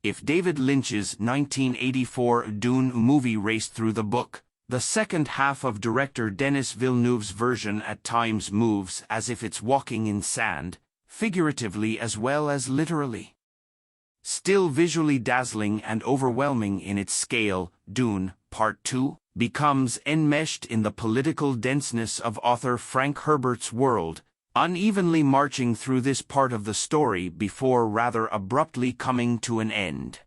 If David Lynch's 1984 Dune movie raced through the book, the second half of director Denis Villeneuve's version at times moves as if it's walking in sand, figuratively as well as literally. Still visually dazzling and overwhelming in its scale, Dune, Part 2, becomes enmeshed in the political denseness of author Frank Herbert's world, unevenly marching through this part of the story before rather abruptly coming to an end.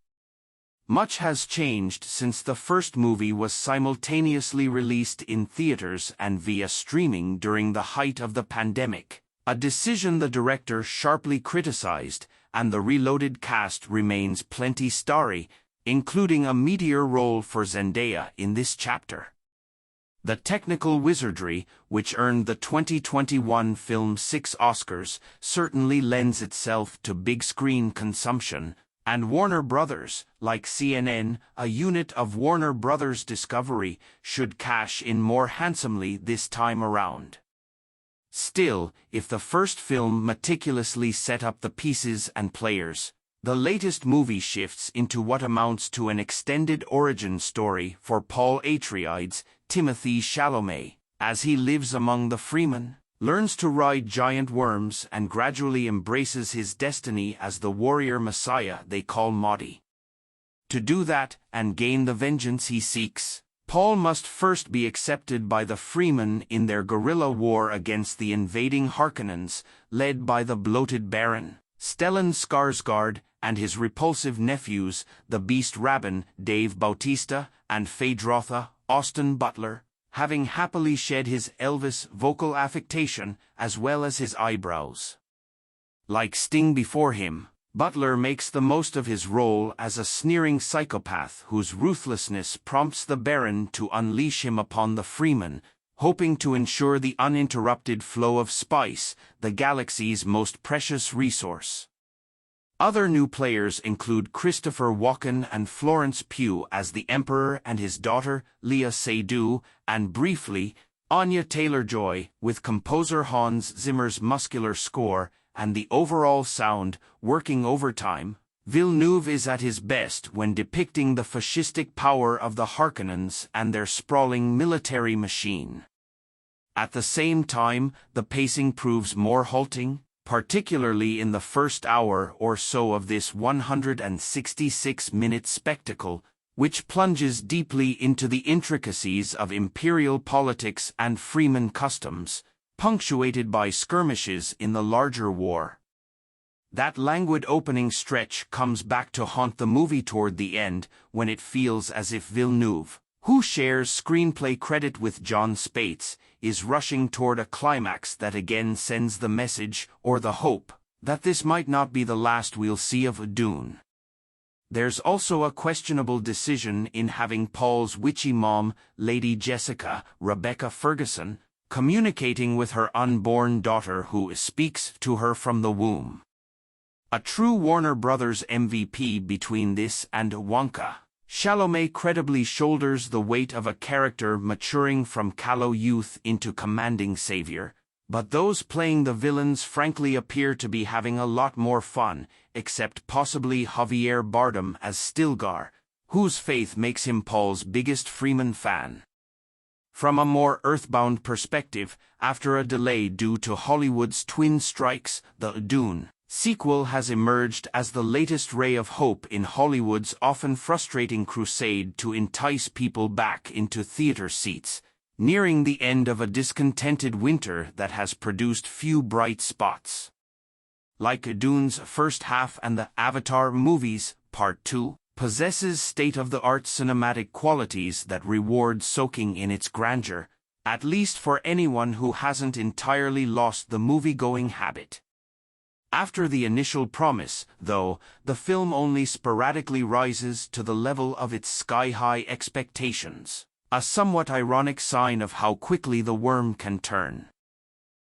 Much has changed since the first movie was simultaneously released in theaters and via streaming during the height of the pandemic, a decision the director sharply criticized, and the reloaded cast remains plenty starry, including a meatier role for Zendaya in this chapter. The technical wizardry, which earned the 2021 film 6 Oscars, certainly lends itself to big-screen consumption, and Warner Brothers, like CNN, a unit of Warner Brothers Discovery, should cash in more handsomely this time around. Still, if the first film meticulously set up the pieces and players, the latest movie shifts into what amounts to an extended origin story for Paul Atreides, Timothée Chalamet, as he lives among the Fremen, learns to ride giant worms and gradually embraces his destiny as the warrior messiah they call Mahdi. To do that, and gain the vengeance he seeks, Paul must first be accepted by the Fremen in their guerrilla war against the invading Harkonnens, led by the bloated Baron, Stellan Skarsgård, and his repulsive nephews, the Beast Rabban, Dave Bautista, and Phaedrotha, Austin Butler, having happily shed his Elvis vocal affectation as well as his eyebrows. Like Sting before him, Butler makes the most of his role as a sneering psychopath whose ruthlessness prompts the Baron to unleash him upon the Fremen, hoping to ensure the uninterrupted flow of spice, the galaxy's most precious resource. Other new players include Christopher Walken and Florence Pugh as the Emperor and his daughter, Léa Seydoux, and briefly, Anya Taylor-Joy, with composer Hans Zimmer's muscular score and the overall sound working overtime. Villeneuve is at his best when depicting the fascistic power of the Harkonnens and their sprawling military machine. At the same time, the pacing proves more halting, particularly in the first hour or so of this 166-minute spectacle, which plunges deeply into the intricacies of imperial politics and Fremen customs, punctuated by skirmishes in the larger war. That languid opening stretch comes back to haunt the movie toward the end, when it feels as if Villeneuve, who shares screenplay credit with John Spates, is rushing toward a climax that again sends the message, or the hope, that this might not be the last we'll see of Dune. There's also a questionable decision in having Paul's witchy mom, Lady Jessica, Rebecca Ferguson, communicating with her unborn daughter who speaks to her from the womb. A true Warner Brothers MVP between this and Wonka, Chalamet credibly shoulders the weight of a character maturing from callow youth into commanding savior, but those playing the villains frankly appear to be having a lot more fun, except possibly Javier Bardem as Stilgar, whose faith makes him Paul's biggest Freeman fan. From a more earthbound perspective, after a delay due to Hollywood's twin strikes, the Dune sequel has emerged as the latest ray of hope in Hollywood's often frustrating crusade to entice people back into theater seats, nearing the end of a discontented winter that has produced few bright spots. Like Dune's first half and the Avatar movies, Part 2, possesses state-of-the-art cinematic qualities that reward soaking in its grandeur, at least for anyone who hasn't entirely lost the movie-going habit. After the initial promise, though, the film only sporadically rises to the level of its sky-high expectations, a somewhat ironic sign of how quickly the worm can turn.